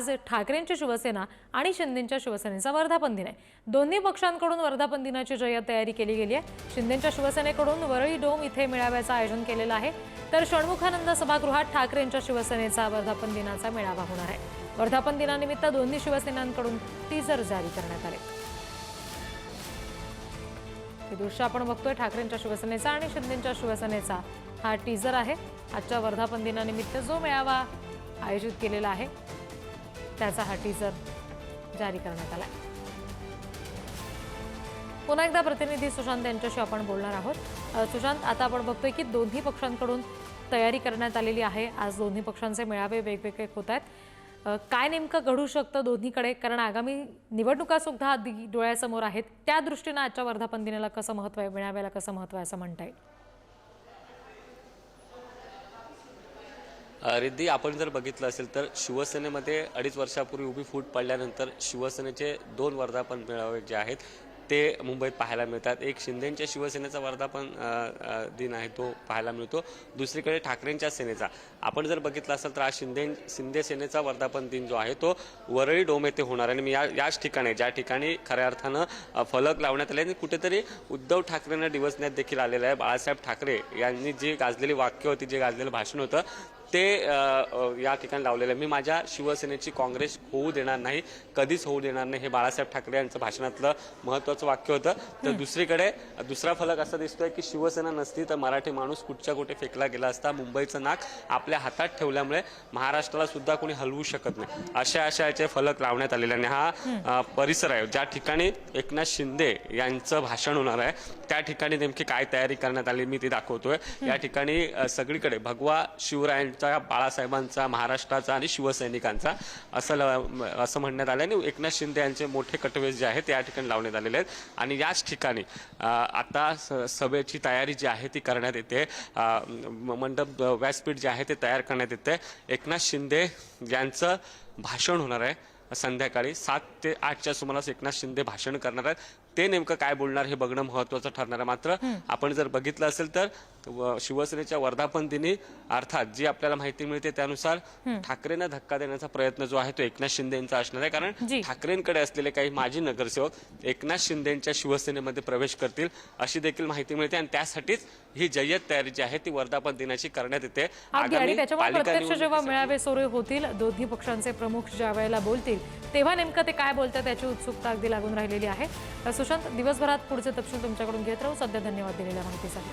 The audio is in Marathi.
आज ठाकरेंची शिवसेना आणि शिंदेंच्या शिवसेनेचा वर्धापन दिन आहे। दोन्ही पक्षांकडून वर्धापन दिनाची जय्यत तयारी केली गेली आहे। शिंदेंच्या शिवसेनेकडून वरळी डोम इथे मेळाव्याचं आयोजन केलेलं आहे, तर षण्मुखानंद सभागृहात ठाकरेंच्या शिवसेनेचा वर्धापन दिनाचा मेळावा होणार आहे। वर्धापन दिनानिमित्त दोन्ही शिवसेनांकडून टीजर जारी करण्यात आले। हे दृश्य आपण बघतोय, ठाकरेंच्या शिवसेनेचा आणि शिंदेंच्या शिवसेनेचा हा टीजर आहे। आजच्या वर्धापन दिनानिमित्त जो मेळावा आयोजित केलेला आहे त्याचा हा टीजर जारी करण्यात आला आहे। पुन्हा एकदा प्रतिनिधी सुशांत यांच्याशी आपण बोलणार आहोत। सुशांत, आता आपण बघतोय की दोन्ही पक्षांकडून तयारी करण्यात आलेली आहे। आज दोन्ही पक्षांचे मेळावे वेगवेगळे होत आहेत। काय नेमकं घडू शकतं दोन्हीकडे, कारण आगामी निवडणुका सुद्धा डोळ्यासमोर आहेत, त्या दृष्टीने आजच्या वर्धापन दिनाला कसं महत्त्व आहे, मेळाव्याला कसं महत्त्व आहे असं म्हणता येईल? रिद्धी, आपण जर बघितलं असेल तर शिवसेनेमध्ये 2.5 वर्षापूर्वी उभी फूट पडल्यानंतर शिवसेनेचे 2 वर्धापन मेळावे जे आहेत ते मुंबईत पाहायला मिळतात। एक शिंदेंच्या शिवसेनेचा वर्धापन दिन आहे तो पाहायला मिळतो, दुसरीकडे ठाकरेंच्या सेनेचा। आपण जर बघितलं असेल तर आज शिंदे सेनेचा वर्धापन दिन जो आहे तो वरळी डोम येथे होणार आहे। मी याच ठिकाणी, ज्या ठिकाणी खऱ्या अर्थानं फलक लावण्यात आले आणि कुठेतरी उद्धव ठाकरेंना डिवचण्यात देखील आलेलं आहे। बाळासाहेब ठाकरे यांनी जी गाजलेली वाक्य होती, जे गाजलेलं भाषण होतं ते या ठिकाणी लावलेलं आहे। मी माझ्या शिवसेनेची काँग्रेस होऊ देणार नाही, कधीच होऊ देणार नाही, हे बाळासाहेब ठाकरे यांचं भाषणातलं महत्त्वाचं वाक्य होतं। तर दुसरीकडे दुसरा फलक असा दिसतोय की शिवसेना नसती तर मराठी माणूस कुठच्या कुठे फेकला गेला असता, मुंबईचं नाक आपल्या हातात ठेवल्यामुळे महाराष्ट्राला सुद्धा कोणी हलवू शकत नाही, अशाचे फलक लावण्यात आलेले। आणि हा परिसर आहे ज्या ठिकाणी एकनाथ शिंदे यांचं भाषण होणार आहे, त्या ठिकाणी नेमकी काय तयारी करण्यात आली मी ती दाखवतोय। या ठिकाणी सगळीकडे भगवा शिवरायांचा, बाळासाहेबांचा, महाराष्ट्राचा आणि शिवसैनिकांचा असं म्हणण्यात आलं आणि एकनाथ शिंदे यांचे मोठे कटवे जे आहेत ते या ठिकाणी लावण्यात आलेले आहेत। आणि याच ठिकाणी आता सभेची तयारी जी आहे ती करण्यात येते, मंडप व्यासपीठ जे आहे ते तयार करण्यात येते। एकनाथ शिंदे यांचं भाषण होणार आहे संध्याकाळी 7 ते 8च्या सुमारास एकनाथ शिंदे भाषण करणार आहेत। ते नेमकं काय बोलणार हे बघणं महत्त्वाचं ठरणार आहे। मात्र आपण जर बघितलं असेल तर शिवसेनेच्या वर्धापन दिनी अर्थात जी आपल्याला माहिती मिळते त्यानुसार ठाकरेंना धक्का देण्याचा प्रयत्न जो आहे तो एकनाथ शिंदेंचा असणार आहे, कारण ठाकरेंकडे असलेले काही माजी नगरसेवक एकनाथ शिंदेंच्या शिवसेनेमध्ये प्रवेश करतील अशी देखील माहिती मिळते। आणि त्यासाठीच ही जय्यत तयारी जी आहे ती वर्धापन दिनाची करण्यात येते। आणि त्याच्यामुळे प्रत्यक्ष जेव्हा मेळावे सुरू होतील, दोन्ही पक्षांचे प्रमुख ज्या वेळेला बोलतील तेव्हा नेमकं ते काय बोलतात त्याची उत्सुकता अगदी लागून राहिलेली आहे। सुशांत, दिवसभरात पुढचे तपशील तुमच्याकडून घेत राहू। सध्या धन्यवाद दिलेल्या माहितीसाठी।